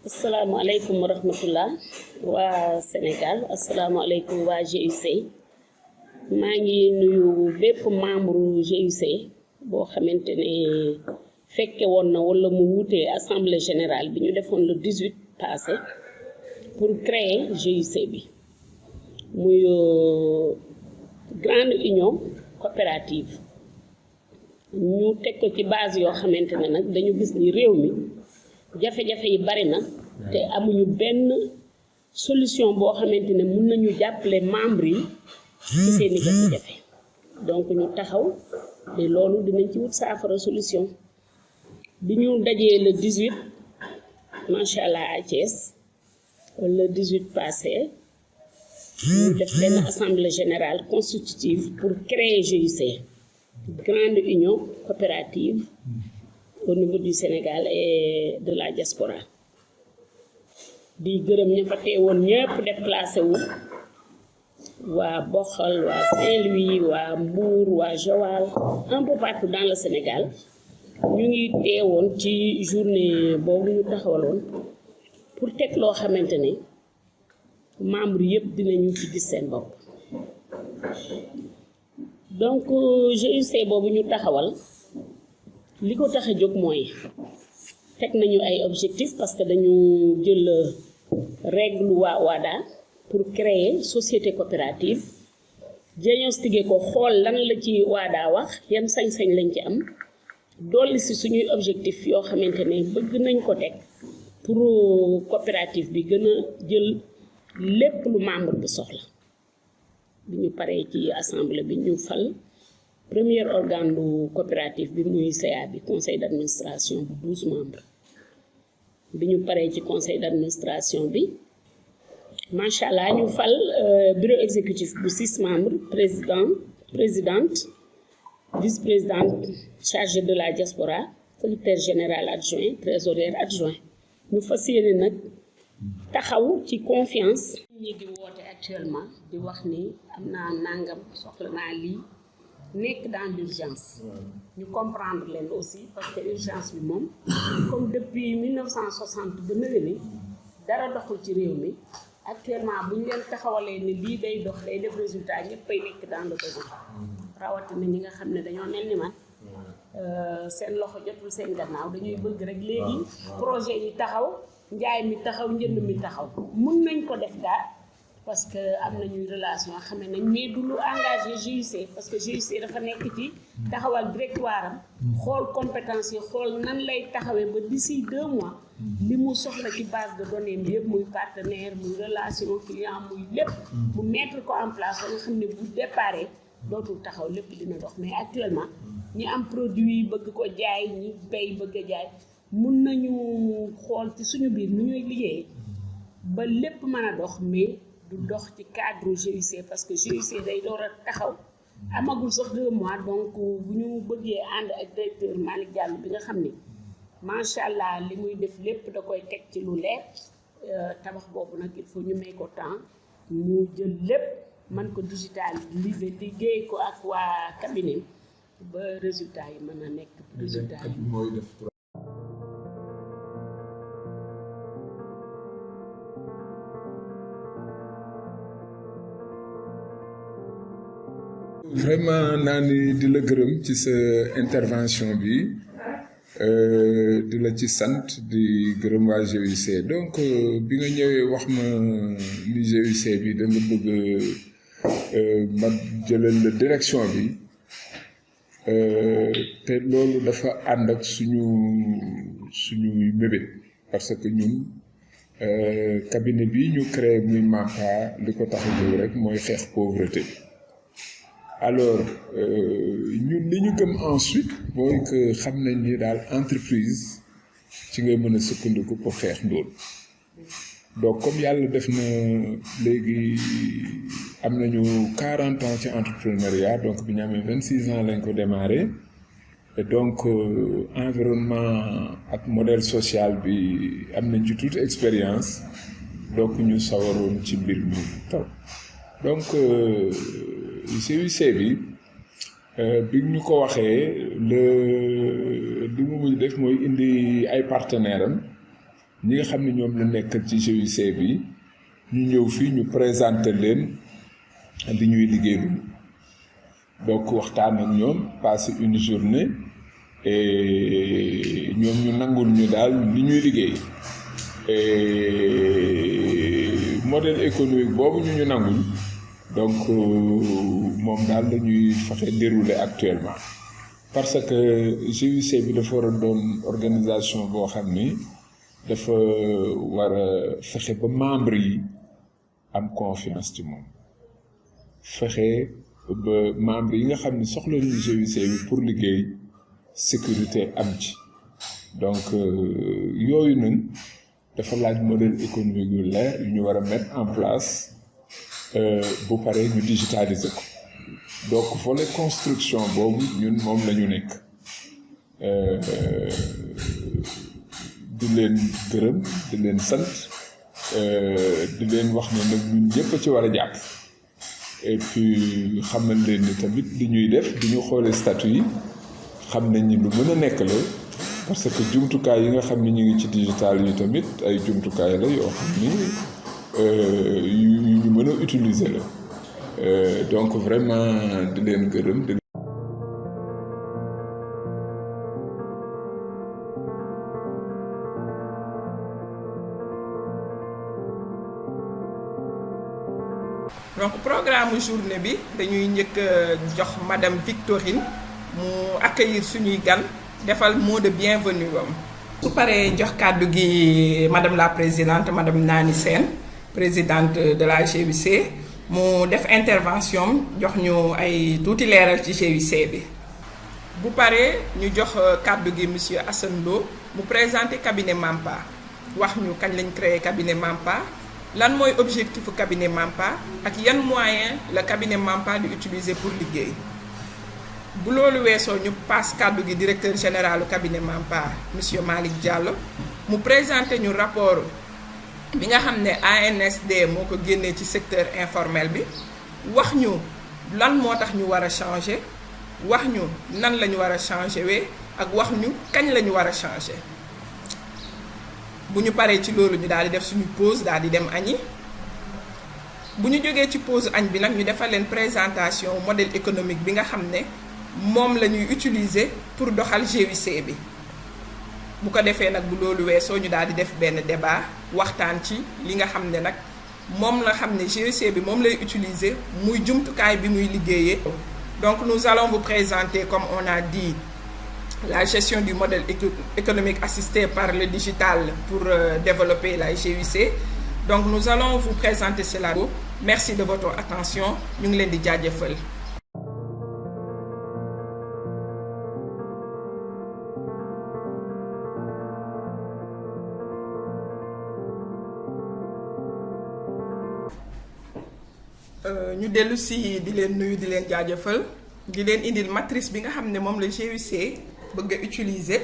asalaamaaleykum wa rahmatullah waa Sénégal asalaamaaleykum waa GUC maa ngi nuyu bépp membre GUC boo xamante ne fekke woon na wala mu wuutee assemblée générale bi ñu defoon le 18 passé pour créer GUC bi muy grande union coopérative ñu teg ko ci base yoo xamante ne nag dañu gis ni réew mi jafe-jafe yi bari na te amuñu benn solution boo xamante ne mun nañu jàppale membres yi ci seeni jafe-jafe donc ñu taxaw te loolu dinañ ci wut saafara solution bi ñu dajee le 18 macha allah à Thiès le 18 passé ñu def benn assemblée générale constitutive pour créer GUC grande union coopérative au niveau du Sénégal et de la diaspora di gërëm ña fa teewoon ñëpp déplacé wu waa Boxal waa Saint-Louis waa Mbour waa Joal un peu partout dans le Sénégal ñu ngi teewoon ci journée boobu ñu taxawaloon pour teg loo xamante ne membres yëpp dinañu ci gis seen bopp donc GUC boobu ñu taxawal li ko tax a jóg mooy teg nañu ay objectifs parce que dañu jël règle waa WADA pour créer société coopérative diagnostiqué ko xool lan la ci WADA wax yan sañ-sañ lañ ci am dolli si suñuy objectif yoo xamante ne bëgg nañ ko teg pour coopérative bi gën a jël lépp lu membre bi soxla bi ñu paree ci assemblée bi ñu fal premier organe du coopérative bi muy CA bi conseil d'administration bu 12 membres bi ñu paree ci conseil d'administration bi macha allah ñu fal bureau exécutif bu 6 membres présidente vice-présidente chargée de la diaspora secrétaire général adjoint trésorier adjoint ñu fas yéene nag taxaw ci confiance ñi di woote actuellement di wax ni am naa nangam soxla naa lii nekk dans l'urgence ñu comprendre leen aussi parce que urgence bi moom comme depuis 1960 ba nëgë ni dara doxul ci réew mi actuellement bu ñu leen taxawalee ni lii day dox day def résultat ñëppay nekk dans le besoin rawatina ñi nga xam ne dañoo mel ni man seen loxo jotul seen gannaaw dañuy bëgg rek léegi projet yi taxaw njaay mi taxaw njënd mi taxaw mun nañ ko def daal parce que am nañuy relation xamee nañ mais du lu engagé GUC parce que GUC dafa nekk ci taxawal directoire am xool compétence yi xool nan lay taxawee ba d'ici 2 mois li mu soxla ci base de données bi yëpp muy partenaire muy relation client muy lépp mu mettre ko en place ba nga xam ne bu déparé dootul taxaw lépp dina dox mais actuellement ñi am produit bëgg ko jaay ñi bay bëgg a jaay mun nañu xool ci suñu biir nu ñuy liggéey ba lépp mën a dox mais du dox ci cadre GUC parce que GUC day door a taxaw amagul sax 2 mois donc bu ñu bëggee ànd ak directeur Malick Diallo bi nga xam ni macha allah li muy def lépp da koy teg ci lu leer tabax boobu nag il faut ñu may ko temps mu jël lépp man ko digitaliser liggéey ko ak waa cabinet ba résultat yi mën a nekk résultat yi vraiment naa ni di la gërëm ci sa intervention bi di la ci sant di gërëm waa GUC donc bi nga ñëwee wax ma ni GUC bi da nga bëgg ma jëlal la direction bi te loolu dafa ànd ak suñuy mébét parce que ñun cabinet bi ñu créé muy MAPA li ko tax a jóg rek mooy xeex pauvreté bi alors ñun li ñu gëm ensuite mooy que xam nañ ni daal entreprise ci ngay mën a sukkandiku pour xeex ndóol donc comme yàlla def na léegi am nañu 40 ans ci entrepreneuriat donc bi ñu amee 26 ans lañ ko démarré et donc environnement ak modèle social bi am nañ ci toute expérience donc ñu sawaroon ci mbir mi taw donc GUC bi ñu ko waxee li mu mujj def mooy indi ay partenaires am ñi nga xam ne ñoom la nekkal ci GIC bi ñu ñëw fii ñu présenter leen li ñuy liggéey lu donc waxtaan ak ñoom passer une journée et ñoom ñu nangul ñu daal li ñuy liggéey et modèle économique boobu ñu nangul donc moom daal dañuy fexe dérouler actuellement parce que GIC bi dafa war a doon organisation boo xam ni dafa war a fexe ba membre yi am confiance ci moom fexe ba membre yi nga xam ni soxla nañu GIC bi pour liggéey sécurité am ci donc yooyu nag dafa laaj modèle économique yu leer yu ñu war a mettre en place bu paree ñu digitaliser ko donc volet construction boobu ñun moom la ñu nekk di leen gërëm di leen sant di leen wax ne nag ñun ñëpp a ci war a jàpp et puis xamal leen ni tamit li ñuy def di ñu xoolee statut yi xam nañ ni lu mën a nekk la parce que jumtukaay yi nga xam ni ñu ngi ci digital yi tamit ay jumtukaay la yoo xam ni yu ñu mën a utiliser la donc vraiment di leen gërëm di donc programme journée bi dañuy njëkk jox madame Victorine mu accueillir suñuy gan defal mot de bienvenue am su paree jox kàddu gi madame la présidente madame Nani Sène présidente de la GIC mu def intervention jox ñu ay tuuti leeral ci GIC bi bu paree ñu jox kàddu gi monsieur Assane Lo mu présenter cabinet Mampa wax ñu kañ lañ créé cabinet Mampa lan mooy objectifu cabinet Mampa ak yan moyen la cabinet Mampa di utiliser pour liggéey bu loolu weesoo ñu passe kàddu gi directeur général du cabinet Mampa monsieur Malick Diallo mu présenter ñu rapport bi nga xam ne ANSD moo ko génnee ci secteur informel bi wax ñu lan moo tax ñu war a changer wax ñu nan la ñu war a changer wee ak wax ñu kañ la ñu war a changer bu ñu paree ci loolu ñu daal di def suñu pause daal di dem añi bu ñu jógee ci pause añ bi nag ñu defal leen présentation modèle économique bi nga xam ne moom la ñuy utiliser pour doxal GIC bi bu ko defee nag bu loolu weesoo ñu daal di def benn débat waxtaan ci li nga xam ne nag moom la xam ne GIC bi moom lay utiliser muy jumtukaay bi muy liggéeyee. Donc nous allons vous présenter, comme on a dit, la gestion du modèle économique assisté par le digital pour développer la GIC. Donc nous allons vous présenter cela. Merci de votre attention. Ñu ngi leen di jaajëfal. ñu dellu si di leen nuyu di leen jaajëfal di leen indil matrice bi nga xam ne moom la GIC bëgg a utiliser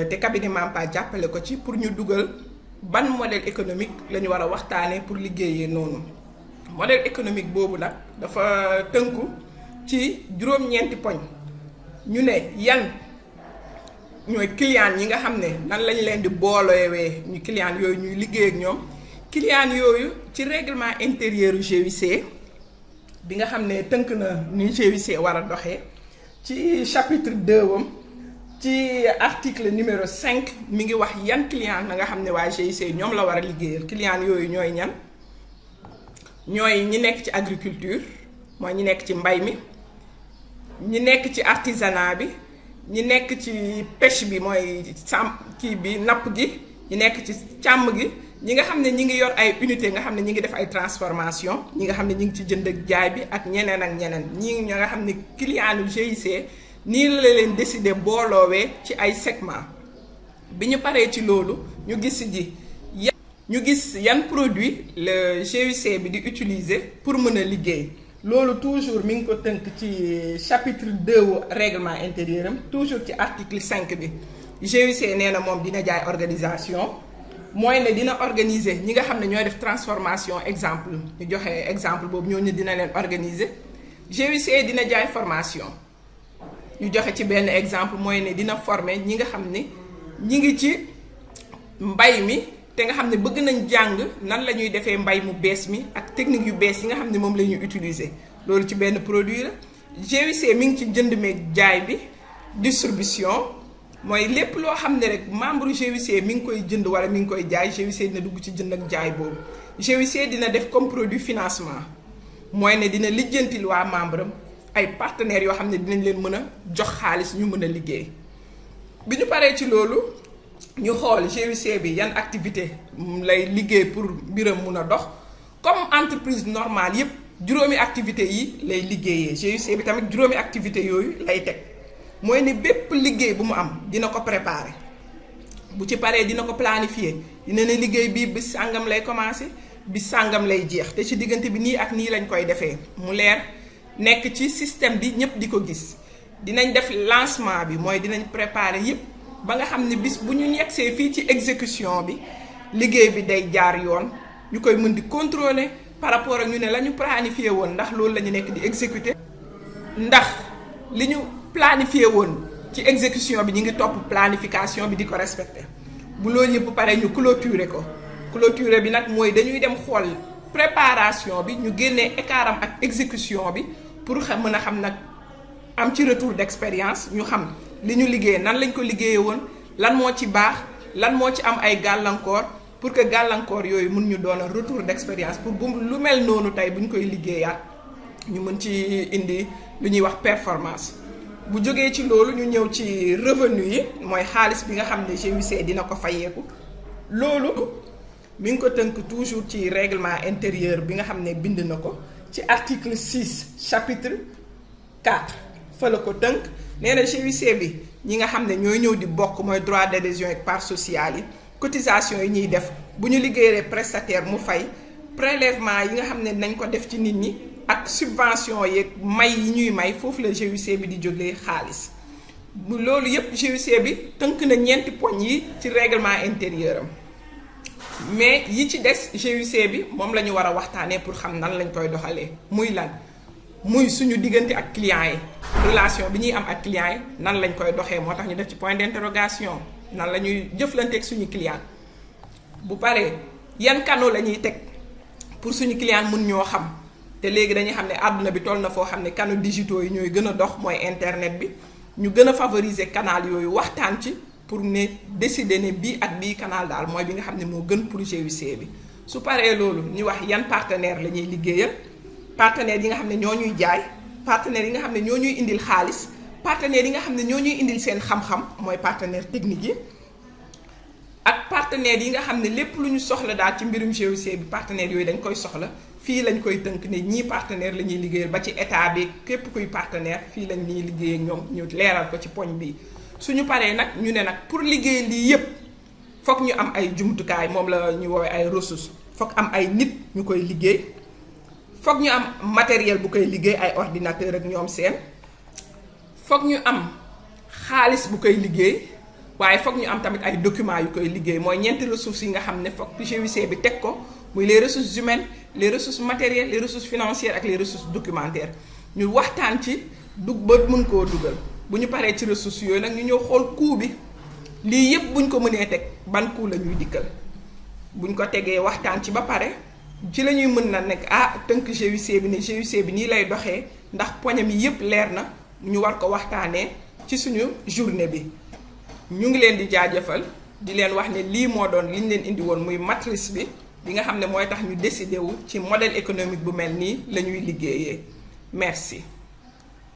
te cabinet Mampa jàppale ko ci pour ñu dugal ban modèle économique la ñu war a waxtaanee pour liggéeyee noonu. modèle économique boobu nag dafa tënku ci juróom-ñeenti poñ ñu ne yan ñooy client yi nga xam ne nan lañ leen di boolewee ñu client yooyu ñuy liggéey ak ñoom. client yooyu ci règlement intérieur GIC bi nga xam ne tënk na ni GIC war a doxee ci chapitre 2 wam ci article numéro 5 mi ngi wax yan client na nga xam ne waa GIC ñoom la war a liggéeyal client yooyu ñooy ñan ñooy ñi nekk ci agriculture mooy ñi nekk ci mbay mi ñi nekk ci artisanat bi ñi nekk ci pêche bi mooy kii bi napp gi ñi nekk ci càmm gi ñi nga xam ne ñi ngi yor ay unité nga xam ne ñi ngi def ay transformation ñi nga xam ne ñi ngi ci jënd ak jaay bi ak ñeneen ak ñeneen ñi nga xam ne client yu GIC nii la leen décider booloowee ci ay segment bi ñu paree ci loolu ñu gis yan produit le GIC bi di utiliser pour mën a liggéey loolu toujours mi ngi ko tënk ci chapitre 2 wu règlement intérieur am toujours ci article 5 bi GIC nee na moom dina jaay organisation mooy ne dina organiser ñi nga xam ne ñooy def transformation exemple ñu joxe exemple boobu ñooñu dina leen organiser GIC dina jaay formation ñu joxe ci benn exemple mooy ne dina former ñi nga xam ne ñi ngi ci mbay mi te nga xam ne bëgg nañ jàng nan la ñuy defee mbay mu bees mi ak technique yu bees yi nga xam ne moom la ñuy utiliser loolu ci benn produit la. GUC mi ngi ci jënd meeg jaay bi distribution mooy lépp loo xam ne rek membre GUC mi ngi koy jënd wala mi ngi koy jaay GUC dina dugg ci jënd ak jaay boobu. GUC dina def comme produit financement mooy ne dina lijjantil waa membre am ay partenaires yoo xam ne dinañ leen mën a jox xaalis ñu mën a liggéey. bi ñu paree ci loolu ñu xool GUC bi yan activité lay liggéey pour mbiram mun a dox comme entreprise normale yépp juróomi activité yi lay liggéeyee. GUC bi tamit juróomi activité yooyu lay teg mooy ne bépp liggéey bu mu am dina ko préparer bu ci paree dina ko planifier dina ne liggéey bii bis sàngam lay commencer bis sàngam lay jeex te ci diggante bi nii ak nii lañ koy defee mu leer nekk ci système bi ñépp di ko gis. dinañ def lancement bi mooy dinañ préparer yépp ba nga xam ne bis bu ñu yegsee fii ci exécution bi liggéey bi day jaar yoon ñu koy mën di contrôler par rapport ak ñu ne la ñu planifié woon ndax loolu la ñu nekk di exécuter ndax li ñu planifié woon ci exécution bi ñu ngi topp planification bi di ko respecter bu loolu yëpp pare ñu clôturer ko. clôturer bi nag mooy dañuy dem xool préparation bi ñu génnee écartam ak exécution bi pour mën a xam nag am ci retour d'expérience ñu xam li ñu liggéey nan lañ ko liggéeyee woon lan moo ci baax lan moo ci am ay gàllankoor pour que gàllankoor yooyu mun ñu doon retour d'expérience pour bu lu mel noonu tey bu ñu koy liggéeyaat ñu mën ci indi lu ñuy wax performance. bu jógee ci loolu ñu ñëw ci revenu yi mooy xaalis bi nga xam ne GUC dina ko fayeeku loolu mi ngi ko tënk toujours ci règlement intérieur bi nga xam ne bind na ko ci article 6 chapitre 4 fa la ko tënk nee na GUC bi ñi nga xam ne ñooy ñëw di bokk mooy droit d'adhésion ak part sociale yi cotisation yi ñuy def bu ñu liggéeyee prestataire mu fay prélèvement yi nga xam ne nañ ko def ci nit ñi ak subvention yeeg may yi ñuy may foofu la GUC bi di jógee xaalis bu loolu yépp GUC bi tënk na ñeenti poñ yi ci règlement intérieur am mais yi ci des GUC bi moom la ñu war a waxtaanee pour xam nan lañ koy doxalee muy lan muy suñu diggante ak clients yi relation bi ñuy am ak clients yi nan lañ koy doxee moo tax ñu def ci point d'interrogation nan la ñuy jëflanteeg suñu client bu paree yan canaux la ñuy teg pour suñu client mun ñoo xam te léegi dañuy xam ne àdduna bi toll na foo xam ne canaux digitaux yi ñooy gën a dox mooy internet bi ñu gën a favoriser canal yooyu waxtaan ci pour ne décider ne bii ak bii canal daal mooy bi nga xam ne moo gën pour GUC bi su paree loolu ñu wax yan partenaire la ñuy liggéeyal partenaires yi nga xam ne ñoo ñuy jaay partenaires yi nga xam ne ñoo ñuy indil xaalis partenaires yi nga xam ne ñoo ñuy indil seen xam-xam mooy partenaire technique yi ak partenaires yi nga xam ne lépp lu ñu soxla daal ci mbirum GUC bi partenaires yooyu dañ koy soxla fii lañ koy tënk ne ñii partenaire la ñuy liggéeyal ba ci état bi képp kuy partenaire fii lañ ñuy liggéey ak ñoom ñu leeral ko ci poñ bi suñu paree nag ñu ne nag pour liggéey lii yépp fokk ñu am ay jumtukaay moom la ñu woowee ay ressources fokk am ay nit ñu koy liggéey fokk ñu am matériel bu koy liggéey ay ordinateur ak ñoom seen fokk ñu am xaalis bu koy liggéey waaye fokk ñu am tamit ay documents yu koy liggéey mooy ñeenti ressources yi nga xam ne fokk GUC bi teg ko muy les ressources humaines les ressources matérielles les ressources financières ak les ressources documentaires ñu waxtaan ci ba mën koo dugal bu ñu paree ci ressources yooyu nag ñu ñëw xool coût bi lii yépp buñ ko mënee teg ban coût la ñuy dikkal buñ ko tegee waxtaan ci ba pare ci la ñuy mën na nekk tënk GUC bi ne GUC bi nii lay doxee ndax poñam yi yépp leer na ñu war ko waxtaanee ci suñu journée bi ñu ngi leen di jaajëfal di leen wax ne lii moo doon li ñu leen indi woon muy matrice bi nga xam ne mooy tax ñu décider wu ci modèle économique bu mel nii la ñuy liggéeyee merci.